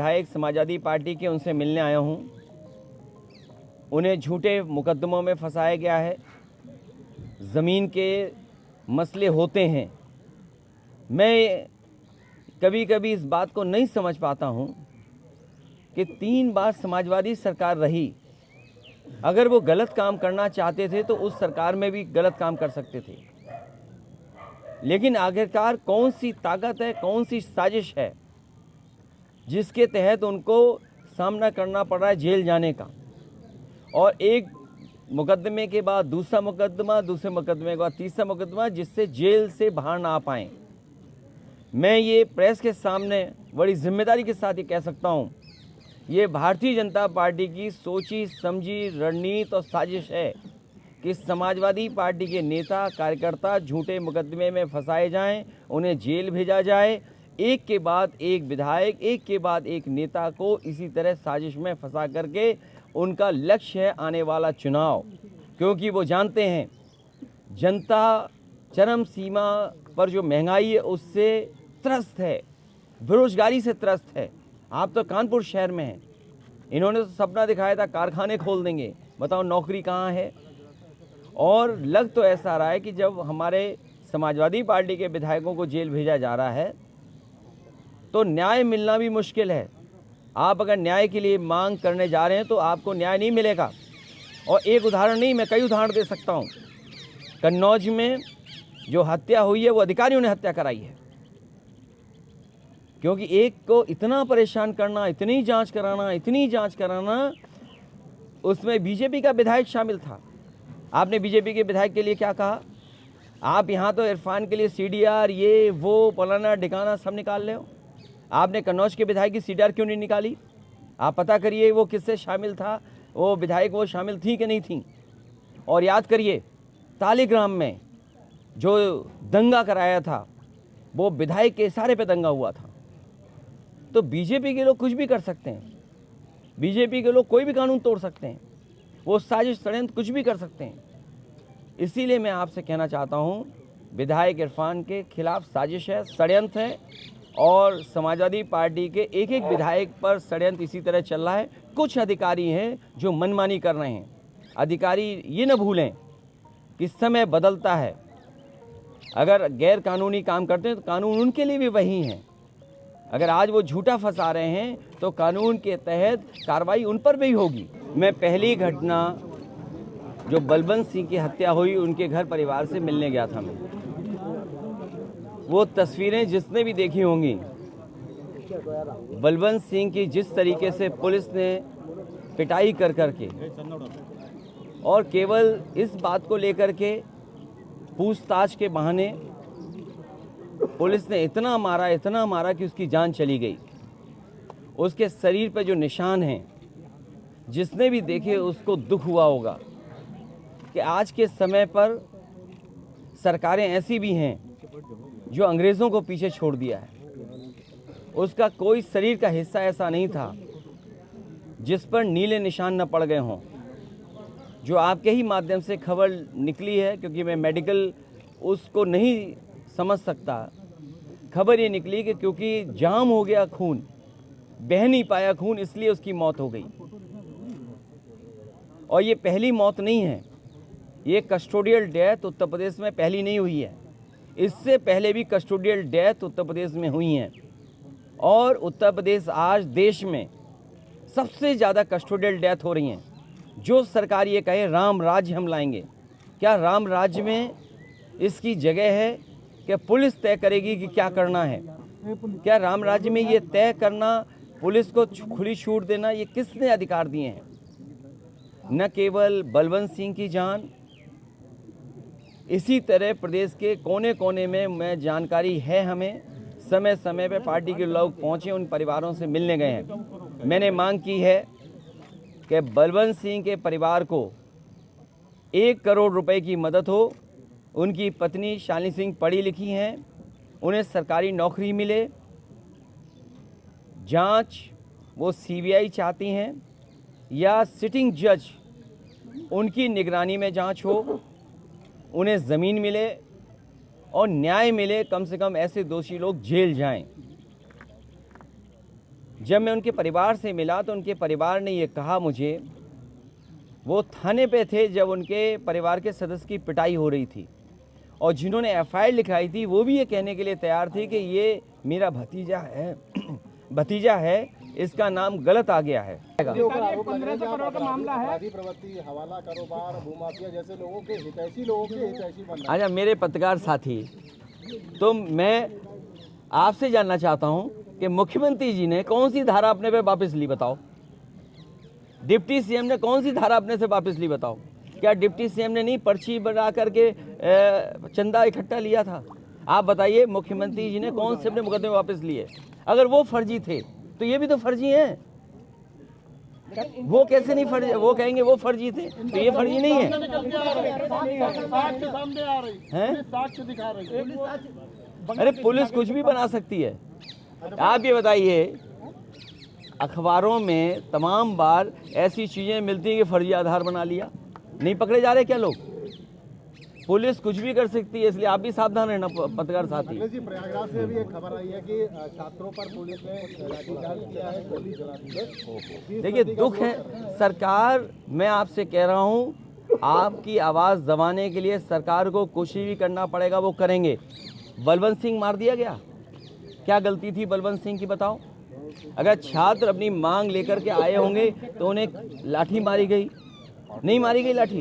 विधायक समाजवादी पार्टी के उनसे मिलने आया हूं। उन्हें झूठे मुकदमों में फंसाया गया है। ज़मीन के मसले होते हैं। मैं कभी कभी इस बात को नहीं समझ पाता हूं कि 3 बार समाजवादी सरकार रही। अगर वो गलत काम करना चाहते थे तो उस सरकार में भी गलत काम कर सकते थे, लेकिन आखिरकार कौन सी ताकत है, कौन सी साजिश है जिसके तहत उनको सामना करना पड़ रहा है जेल जाने का, और एक मुकदमे के बाद दूसरा मुकदमा, दूसरे मुकदमे के बाद तीसरा मुकदमा, जिससे जेल से बाहर ना आ पाएँ। मैं ये प्रेस के सामने बड़ी जिम्मेदारी के साथ ये कह सकता हूँ, ये भारतीय जनता पार्टी की सोची समझी रणनीति और साजिश है कि समाजवादी पार्टी के नेता कार्यकर्ता झूठे मुकदमे में फंसाए जाएं, उन्हें जेल भेजा जाए। एक के बाद एक विधायक, एक के बाद एक नेता को इसी तरह साजिश में फंसा करके उनका लक्ष्य है आने वाला चुनाव, क्योंकि वो जानते हैं जनता चरम सीमा पर जो महंगाई है उससे त्रस्त है, बेरोजगारी से त्रस्त है। आप तो कानपुर शहर में हैं, इन्होंने तो सपना दिखाया था कारखाने खोल देंगे, बताओ नौकरी कहाँ है। और लग तो ऐसा रहा है कि जब हमारे समाजवादी पार्टी के विधायकों को जेल भेजा जा रहा है तो न्याय मिलना भी मुश्किल है। आप अगर न्याय के लिए मांग करने जा रहे हैं तो आपको न्याय नहीं मिलेगा। और एक उदाहरण नहीं, मैं कई उदाहरण दे सकता हूँ। कन्नौज में जो हत्या हुई है वो अधिकारियों ने हत्या कराई है, क्योंकि एक को इतना परेशान करना, इतनी जांच कराना, उसमें बीजेपी का विधायक शामिल था। आपने बीजेपी के विधायक के लिए क्या कहा? आप यहाँ तो इरफान के लिए सीडीआर, ये वो फलाना ठिकाना सब निकाल रहे हो। आपने कन्नौज के विधायक की सीडीआर क्यों नहीं निकाली? आप पता करिए वो किससे शामिल था, वो विधायक वो शामिल थी कि नहीं थी। और याद करिए तालीग्राम में जो दंगा कराया था वो विधायक के इशारे पे दंगा हुआ था। तो बीजेपी के लोग कुछ भी कर सकते हैं, बीजेपी के लोग कोई भी कानून तोड़ सकते हैं, वो साजिश षड्यंत्र कुछ भी कर सकते हैं। इसीलिए मैं आपसे कहना चाहता हूं, विधायक इरफान के खिलाफ साजिश है, षड्यंत्र है, और समाजवादी पार्टी के एक एक विधायक पर षड्यंत्र इसी तरह चल रहा है। कुछ अधिकारी हैं जो मनमानी कर रहे हैं। अधिकारी ये न भूलें कि समय बदलता है। अगर गैर कानूनी काम करते हैं तो कानून उनके लिए भी वही हैं। अगर आज वो झूठा फंसा रहे हैं तो कानून के तहत कार्रवाई उन पर भी होगी। मैं पहली घटना जो बलवंत सिंह की हत्या हुई उनके घर परिवार से मिलने गया था। मैं वो तस्वीरें जिसने भी देखी होंगी, बलवंत सिंह की जिस तरीके से पुलिस ने पिटाई कर करके, और केवल इस बात को लेकर के पूछताछ के बहाने पुलिस ने इतना मारा कि उसकी जान चली गई। उसके शरीर पर जो निशान हैं, जिसने भी देखे उसको दुख हुआ होगा कि आज के समय पर सरकारें ऐसी भी हैं जो अंग्रेज़ों को पीछे छोड़ दिया है। उसका कोई शरीर का हिस्सा ऐसा नहीं था जिस पर नीले निशान न पड़ गए हों। जो आपके ही माध्यम से खबर निकली है, क्योंकि मैं मेडिकल उसको नहीं समझ सकता, खबर ये निकली कि क्योंकि जाम हो गया खून, बह नहीं पाया खून, इसलिए उसकी मौत हो गई। और ये पहली मौत नहीं है, ये कस्टोडियल डेथ उत्तर प्रदेश में पहली नहीं हुई है। इससे पहले भी कस्टोडियल डेथ उत्तर प्रदेश में हुई हैं, और उत्तर प्रदेश आज देश में सबसे ज़्यादा कस्टोडियल डेथ हो रही हैं। जो सरकार ये कहे राम राज्य हम लाएंगे, क्या राम राज्य में इसकी जगह है कि पुलिस तय करेगी कि क्या करना है? क्या राम राज्य में ये तय करना, पुलिस को खुली छूट देना, ये किसने अधिकार दिए हैं? न केवल बलवंत सिंह की जान, इसी तरह प्रदेश के कोने कोने में मैं जानकारी है, हमें समय समय पे पार्टी के लोग पहुंचे, उन परिवारों से मिलने गए हैं। मैंने मांग की है कि बलवंत सिंह के परिवार को 1 करोड़ रुपए की मदद हो। उनकी पत्नी शालिनी सिंह पढ़ी लिखी हैं, उन्हें सरकारी नौकरी मिले। जांच वो सीबीआई चाहती हैं या सिटिंग जज उनकी निगरानी में जांच हो, उन्हें ज़मीन मिले और न्याय मिले। कम से कम ऐसे दोषी लोग जेल जाएं। जब मैं उनके परिवार से मिला तो उनके परिवार ने ये कहा मुझे, वो थाने पे थे जब उनके परिवार के सदस्य की पिटाई हो रही थी, और जिन्होंने एफआईआर लिखाई थी वो भी ये कहने के लिए तैयार थे कि ये मेरा भतीजा है, इसका नाम गलत आ गया है। 1500 करोड़ का मामला है, प्रवृत्ति, हवाला कारोबार, भूमाफिया जैसे लोगों के हितैषी बन रहे हैं। अच्छा मेरे पत्रकार साथी, तो मैं आपसे जानना चाहता हूं कि मुख्यमंत्री जी ने कौन सी धारा अपने पे वापस ली, बताओ। डिप्टी सीएम ने कौन सी धारा अपने से वापस ली, बताओ। क्या डिप्टी सीएम ने नहीं पर्ची बना करके चंदा इकट्ठा लिया था? आप बताइए, मुख्यमंत्री जी ने कौन से अपने मुकदमे वापस लिए? अगर वो फर्जी थे तो ये भी तो फर्जी हैं। वो कैसे नहीं फर्जी? वो कहेंगे वो फर्जी थे तो ये फर्जी नहीं है, हैं? अरे पुलिस कुछ भी बना सकती है। आप ये बताइए, अखबारों में तमाम बार ऐसी चीजें मिलती हैं कि फर्जी आधार बना लिया, नहीं पकड़े जा रहे क्या लोग? पुलिस कुछ भी कर सकती है, इसलिए आप भी सावधान रहना पत्रकार साथी। जी, प्रयागराज से भी एक खबर आई है कि छात्रों पर पुलिस ने लाठीचार्ज किया है, गोली चला दी है। देखिए दुख है, सरकार, मैं आपसे कह रहा हूँ, आपकी आवाज़ दबाने के लिए सरकार को कुछ भी करना पड़ेगा, वो करेंगे। बलवंत सिंह मार दिया गया, क्या गलती थी बलवंत सिंह की, बताओ। अगर छात्र अपनी मांग लेकर के आए होंगे तो उन्हें लाठी मारी गई, नहीं मारी गई लाठी।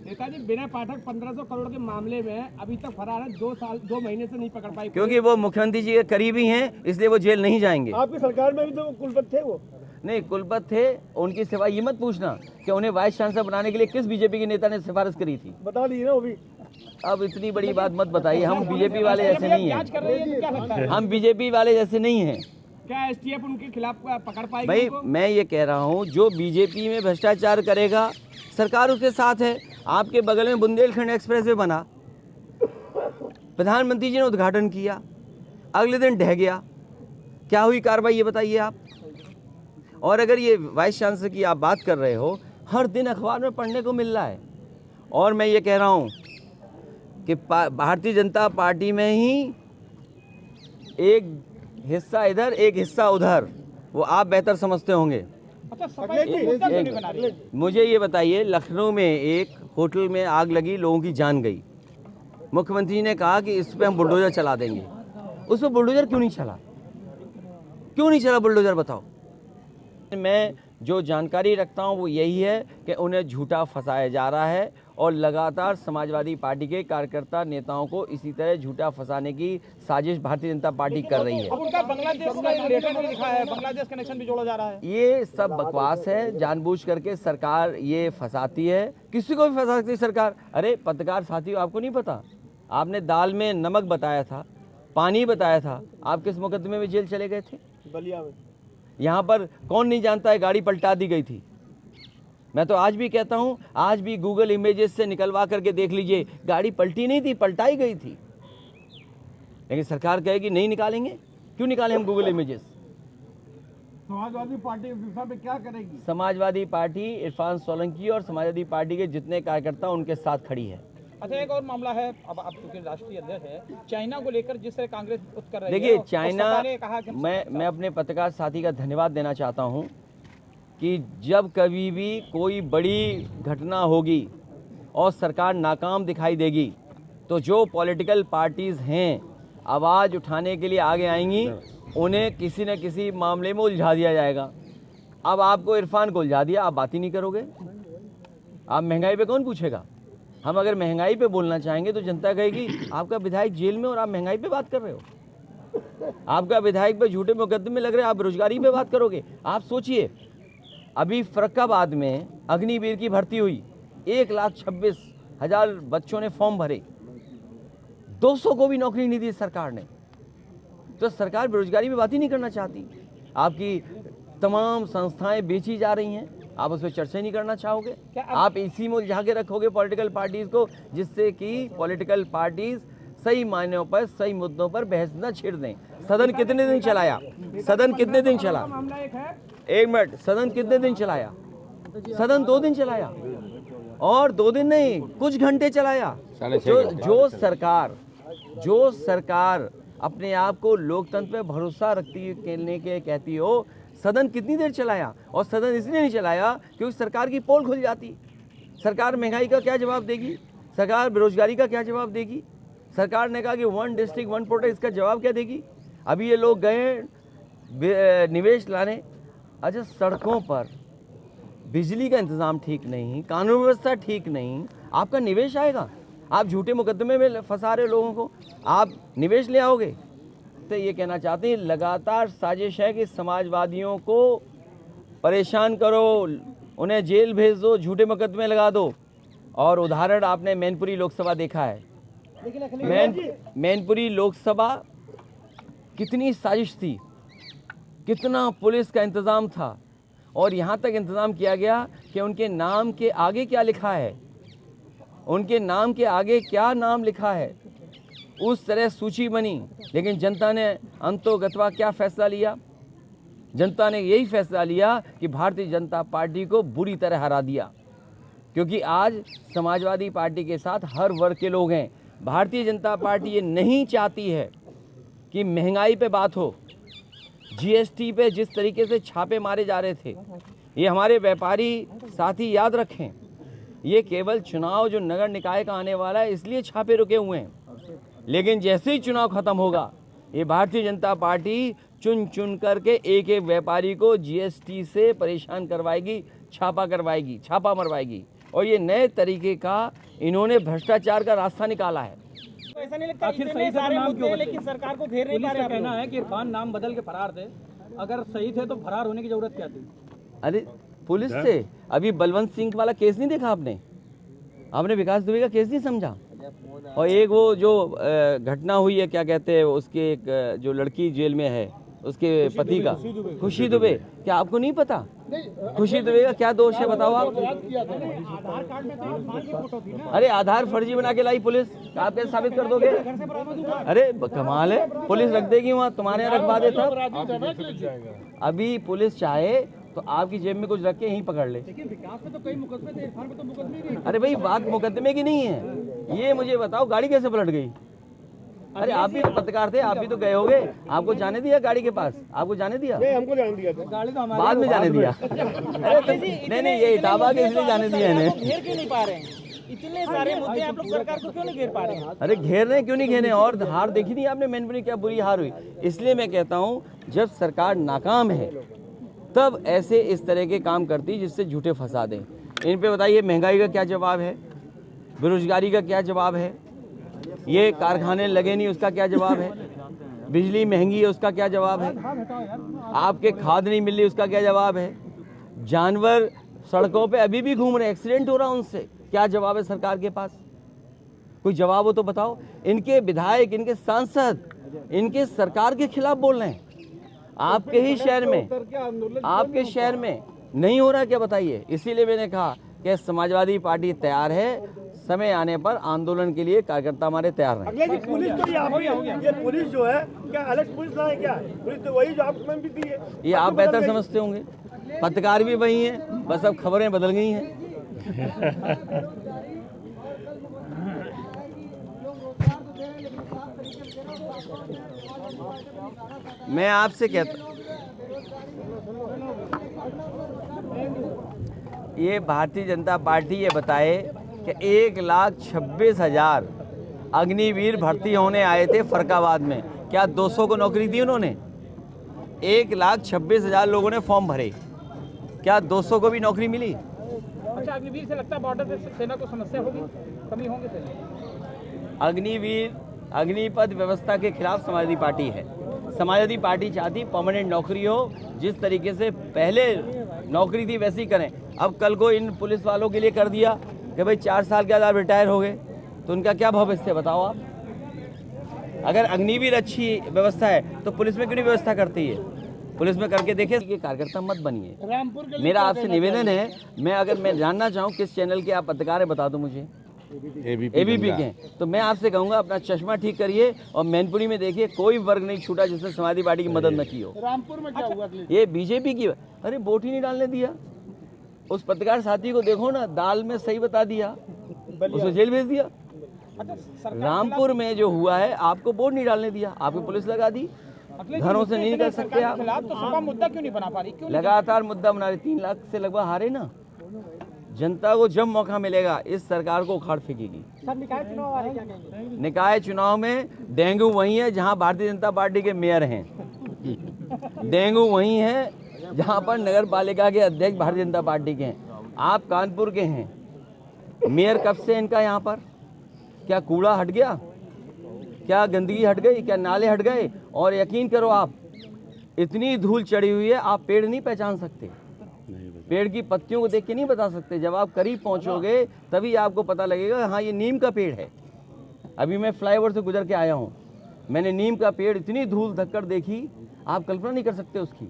नेताजी, विनय पाठक 1500 करोड़ के मामले में अभी तक फरार है, 2 महीने से नहीं पकड़ पाई, क्योंकि वो मुख्यमंत्री जी के करीबी हैं, इसलिए वो जेल नहीं जाएंगे। आपकी सरकार में भी तो कुलपति थे वो? नहीं, कुलपति थे, उनकी सिफारिश ये मत पूछना कि उन्हें वाइस चांसलर बनाने के लिए किस बीजेपी के नेता ने सिफारिश करी थी, बता दी ना वो भी। अब इतनी बड़ी बात मत बताइए, हम बीजेपी वाले जैसे नहीं जांच कर रही है तो क्या लगता है? हैं, हम बीजेपी वाले जैसे नहीं हैं। क्या एसटीएफ उनके खिलाफ पकड़ पाएगी भाई उनको? मैं ये कह रहा हूँ, जो बीजेपी में भ्रष्टाचार करेगा सरकार उसके साथ है। आपके बगल में बुंदेलखंड एक्सप्रेस वे बना, प्रधानमंत्री जी ने उद्घाटन किया, अगले दिन ढह गया, क्या हुई कार्रवाई ये बताइए आप। और अगर ये वाइस चांसलर की आप बात कर रहे हो, हर दिन अखबार में पढ़ने को मिल रहा है। और मैं ये कह रहा हूँ कि भारतीय जनता पार्टी में ही एक हिस्सा इधर एक हिस्सा उधर, वो आप बेहतर समझते होंगे। अच्छा, सफाई को मुद्दा क्यों नहीं बना रही है? मुझे ये बताइए, लखनऊ में एक होटल में आग लगी, लोगों की जान गई, मुख्यमंत्री ने कहा कि इस पे हम बुलडोजर चला देंगे। उस पर बुलडोजर क्यों नहीं चला? क्यों नहीं चला बुलडोजर, बताओ। मैं जो जानकारी रखता हूँ वो यही है कि उन्हें झूठा फंसाया जा रहा है, और लगातार समाजवादी पार्टी के कार्यकर्ता नेताओं को इसी तरह झूठा फंसाने की साजिश भारतीय जनता पार्टी कर रही है। अब उनका बांग्लादेश का रिलेटेड भी लिखा है, बांग्लादेश कनेक्शन भी जोड़ा जा रहा है। ये सब बकवास है, जानबूझ करके सरकार ये फंसाती है, किसी को भी फंसा सकती है सरकार। अरे पत्रकार साथियों, आपको नहीं पता, आपने दाल में नमक बताया था, पानी बताया था, आप किस मुकदमे में जेल चले गए थे? बलिया में। यहाँ पर कौन नहीं जानता है गाड़ी पलटा दी गई थी। मैं तो आज भी कहता हूँ, आज भी गूगल इमेजेस से निकलवा करके देख लीजिए, गाड़ी पलटी नहीं थी, पलटाई गई थी। लेकिन सरकार कहेगी नहीं निकालेंगे। क्यों निकालें हम गूगल इमेजेस? समाजवादी पार्टी इस दिशा में क्या करेगी? समाजवादी पार्टी इरफान सोलंकी और समाजवादी पार्टी के जितने कार्यकर्ता उनके साथ खड़ी है। अच्छा, एक और मामला है, अब आप चूंकि राष्ट्रीय अध्यक्ष है, चाइना को लेकर जिस तरह कांग्रेस कुछ कर रही है। देखिए, और चाइना, सपा ने कहा कि मैं अपने पत्रकार साथी का धन्यवाद देना चाहता हूं कि जब कभी भी कोई बड़ी घटना होगी और सरकार नाकाम दिखाई देगी तो जो पॉलिटिकल पार्टीज़ हैं आवाज़ उठाने के लिए आगे आएंगी, उन्हें किसी न किसी मामले में उलझा दिया जाएगा। अब आपको इरफान को उलझा दिया, आप बात ही नहीं करोगे। आप महंगाई पे कौन पूछेगा? हम अगर महंगाई पे बोलना चाहेंगे तो जनता कहेगी आपका विधायक जेल में और आप महंगाई पे बात कर रहे हो, आपका विधायक पे झूठे मुकदमे लग रहे हैं, आप बेरोजगारी पे बात करोगे। आप सोचिए, अभी फर्रुखाबाद में अग्निवीर की भर्ती हुई, 1,26,000 बच्चों ने फॉर्म भरे, 200 को भी नौकरी नहीं दी सरकार ने। तो सरकार बेरोजगारी पे बात ही नहीं करना चाहती। आपकी तमाम संस्थाएं बेची जा रही हैं, आप उस पर चर्चा नहीं करना चाहोगे? आप इसी में उलझा के रखोगे पॉलिटिकल पार्टीज को, जिससे कि पॉलिटिकल पार्टीज सही मायनों पर, सही मुद्दों पर बहस न छिड़ दें। सदन कितने दिन चलाया? सदन कितने दिन चला? मामला एक है, 1 मिनट, सदन कितने दिन चलाया? सदन 2 दिन चलाया, और 2 दिन नहीं, कुछ घंटे चलाया। जो सरकार अपने आप को लोकतंत्र पे भरोसा रखती खेलने के कहती हो, सदन कितनी देर चलाया? और सदन इसलिए नहीं चलाया क्योंकि सरकार की पोल खुल जाती। सरकार महंगाई का क्या जवाब देगी? सरकार बेरोजगारी का क्या जवाब देगी? सरकार ने कहा कि 1 डिस्ट्रिक्ट 1 प्रोडक्ट, इसका जवाब क्या देगी? अभी ये लोग गए निवेश लाने। अच्छा, सड़कों पर बिजली का इंतज़ाम ठीक नहीं, कानून व्यवस्था ठीक नहीं, आपका निवेश आएगा? आप झूठे मुकदमे में फंसा रहे लोगों को, आप निवेश ले आओगे? तो ये कहना चाहते हैं लगातार साजिश है कि समाजवादियों को परेशान करो, उन्हें जेल भेज दो, झूठे मुकदमे लगा दो। और उदाहरण आपने मैनपुरी लोकसभा देखा है। मैनपुरी लोकसभा कितनी साजिश थी, कितना पुलिस का इंतज़ाम था, और यहाँ तक इंतज़ाम किया गया कि उनके नाम के आगे क्या लिखा है, उनके नाम के आगे क्या नाम लिखा है, उस तरह सूची बनी। लेकिन जनता ने अंतोगत्वा क्या फैसला लिया? जनता ने यही फैसला लिया कि भारतीय जनता पार्टी को बुरी तरह हरा दिया, क्योंकि आज समाजवादी पार्टी के साथ हर वर्ग के लोग हैं। भारतीय जनता पार्टी ये नहीं चाहती है कि महंगाई पे बात हो, जीएसटी पे जिस तरीके से छापे मारे जा रहे थे, ये हमारे व्यापारी साथी याद रखें, ये केवल चुनाव जो नगर निकाय का आने वाला है इसलिए छापे रुके हुए हैं। लेकिन जैसे ही चुनाव खत्म होगा, ये भारतीय जनता पार्टी चुन चुन करके एक एक व्यापारी को जीएसटी से परेशान करवाएगी, छापा करवाएगी, छापा मरवाएगी। और ये नए तरीके का इन्होंने भ्रष्टाचार का रास्ता निकाला है। ऐसा नहीं लगता इतने सारे मुद्दे हैं, लेकिन सरकार को घेर नहीं पा रहे? पुलिस का कहना है कि इरफान नाम बदल के फरार थे, अगर सही थे तो फरार होने की जरूरत क्या थी? अरे पुलिस से अभी बलवंत सिंह वाला केस नहीं देखा आपने? आपने विकास दुबे का केस नहीं समझा? और एक वो जो घटना हुई है, क्या कहते हैं उसके, एक जो लड़की जेल में है उसके पति का, खुशी दुबे, क्या आपको नहीं पता? खुशी दुबे का क्या दोष है बताओ आप? अरे आधार फर्जी बना के लाई पुलिस, आप कैसे साबित कर दोगे? अरे कमाल है, पुलिस रख देगी वहाँ, तुम्हारे यहाँ रखवा देता। अभी पुलिस चाहे तो आपकी जेब में कुछ रख के यहीं पकड़ ले। लेकिन विकास में तो कई मुकदमे थे, इरफान में तो मुकदमे नहीं। अरे भाई बात मुकदमे की नहीं है, ये मुझे बताओ गाड़ी कैसे पलट गई? अरे आप भी तो पत्रकार थे, आप भी तो गए होगे, आपको जाने दिया गाड़ी के पास? आपको जाने दिया? हमको जान दिया था, गाड़ी तो हमारी बाद में जाने दिया। नहीं नहीं, ये इटावा के इसलिए जाने दिया इन्हें। घेर क्यों नहीं पा रहे हैं? इतने सारे मुद्दे आप लोग सरकार को क्यों नहीं घेर पा रहे हैं? अरे घेर रहे क्यों नहीं घेरे? और हार देखी नहीं आपने मैनपुरी, क्या बुरी हार हुई। इसलिए मैं कहता हूँ जब सरकार नाकाम है तब ऐसे इस तरह के काम करती जिससे झूठे फंसा दें। इन पे बताइए महंगाई का क्या जवाब है, बेरोजगारी का क्या जवाब है, ये कारखाने लगे नहीं उसका क्या जवाब है, बिजली महंगी है उसका क्या जवाब है, आपके खाद नहीं मिल रही उसका क्या जवाब है, जानवर सड़कों पे अभी भी घूम रहे, एक्सीडेंट हो रहा है उनसे, क्या जवाब है सरकार के पास? कोई जवाब हो तो बताओ। इनके विधायक, इनके सांसद इनके सरकार के खिलाफ बोल रहे हैं। आपके ही शहर में, आपके शहर में नहीं हो रहा क्या बताइए? इसीलिए मैंने कहा कि समाजवादी पार्टी तैयार है, समय आने पर आंदोलन के लिए कार्यकर्ता हमारे तैयार हैं। अगले जी पुलिस तो ये पुलिस जो है क्या अलग पुलिस लाए क्या? पुलिस तो वही जो आपको भी दी है। ये आप बेहतर समझते होंगे, पत्रकार भी वही हैं, बस अब खबरें बदल गई हैं। मैं आपसे कहता, ये भारतीय जनता पार्टी ये बताए कि 1,26,000 अग्निवीर भर्ती होने आए थे फरकाबाद में, क्या 200 को नौकरी दी उन्होंने? 1,26,000 लोगों ने फॉर्म भरे, क्या 200 को भी नौकरी मिली? अच्छा, अग्निवीर से लगता है बॉर्डर सेना को समस्या होगी, कमी होंगे सेना? अग्निवीर, अग्निपथ व्यवस्था के खिलाफ समाजवादी पार्टी है। समाजवादी पार्टी चाहती परमानेंट नौकरी हो, जिस तरीके से पहले नौकरी थी वैसी करें। अब कल को इन पुलिस वालों के लिए कर दिया कि भाई 4 साल के बाद आप रिटायर हो गए, तो उनका क्या भविष्य है बताओ आप? अगर अग्निवीर अच्छी व्यवस्था है तो पुलिस में क्यों नहीं व्यवस्था करती है? पुलिस में करके देखे कि कार्यकर्ता मत बनिए। मेरा आपसे निवेदन है, मैं जानना चाहूँ किस चैनल के आप पत्रकार हैं बता दो मुझे। एबीपी के, तो मैं आपसे कहूँगा अपना चश्मा ठीक करिए और मैनपुरी में देखिए कोई वर्ग नहीं छूटा जिसने समाजवादी पार्टी की मदद न की हो। रामपुर में क्या हुआ? ये बीजेपी की, अरे वोट ही नहीं डालने दिया। उस पत्रकार साथी को देखो ना, दाल में सही बता दिया, उसको जेल भेज दिया। रामपुर में जो हुआ है, आपको बोर्ड नहीं डालने दिया, आपको पुलिस लगा दी, घरों से नहीं निकल सकते आप। तो सपा मुद्दा क्यों नहीं बना पा रही? क्यों लगातार मुद्दा बना रहे, 3 लाख से लगभग हारे ना। जनता को जब मौका मिलेगा इस सरकार को उखाड़ फेंकेगी। सर निकाय चुनाव आ रहे, क्या कहेंगे? निकाय चुनाव में डेंगू वही है जहां भारतीय जनता पार्टी के मेयर हैं, डेंगू वही है जहां पर नगर पालिका के अध्यक्ष भारतीय जनता पार्टी के हैं। आप कानपुर के हैं, मेयर कब से इनका यहाँ पर? क्या कूड़ा हट गया? क्या गंदगी हट गई? क्या नाले हट गए? और यकीन करो आप, इतनी धूल चढ़ी हुई है, आप पेड़ नहीं पहचान सकते, पेड़ की पत्तियों को देख के नहीं बता सकते। जब आप करीब पहुंचोगे तभी आपको पता लगेगा हाँ ये नीम का पेड़ है। अभी मैं फ्लाईओवर से गुजर के आया हूँ, मैंने नीम का पेड़, इतनी धूल धक्कड़ देखी, आप कल्पना नहीं कर सकते उसकी।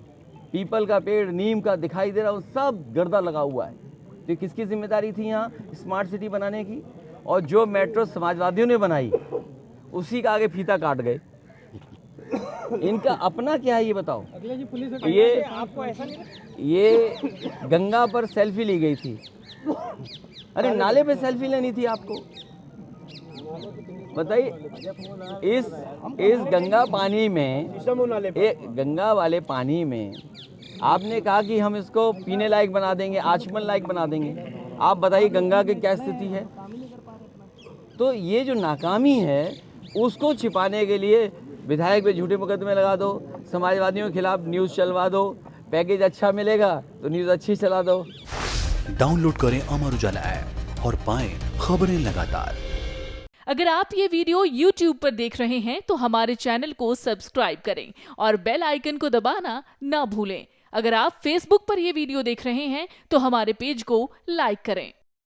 पीपल का पेड़, नीम का दिखाई दे रहा, वो सब गर्दा लगा हुआ है। तो ये किसकी जिम्मेदारी थी यहाँ स्मार्ट सिटी बनाने की? और जो मेट्रो समाजवादियों ने बनाई उसी का आगे फीता काट गए। इनका अपना क्या है ये बताओ? अगले जी पुलिस ये आपको ऐसा नहीं, ये गंगा पर सेल्फी ली गई थी। अरे नाले पे सेल्फी लेनी थी आपको, बताइए। इस गंगा पानी में, गंगा वाले पानी में आपने कहा कि हम इसको पीने लायक बना देंगे, आचमन लायक बना देंगे। आप बताइए गंगा की क्या स्थिति है? तो ये जो नाकामी है उसको छिपाने के लिए विधायक पे झूठे मुकदमे लगा दो, समाजवादियों के खिलाफ न्यूज़ चलवा दो, पैकेज अच्छा मिलेगा तो न्यूज़ अच्छी चला दो। डाउनलोड करें अमर उजाला ऐप और पाएं खबरें लगातार। अगर आप ये वीडियो YouTube पर देख रहे हैं तो हमारे चैनल को सब्सक्राइब करें और बेल आइकन को दबाना ना भूलें। अगर आप Facebook पर ये वीडियो देख रहे हैं तो हमारे पेज को लाइक करें।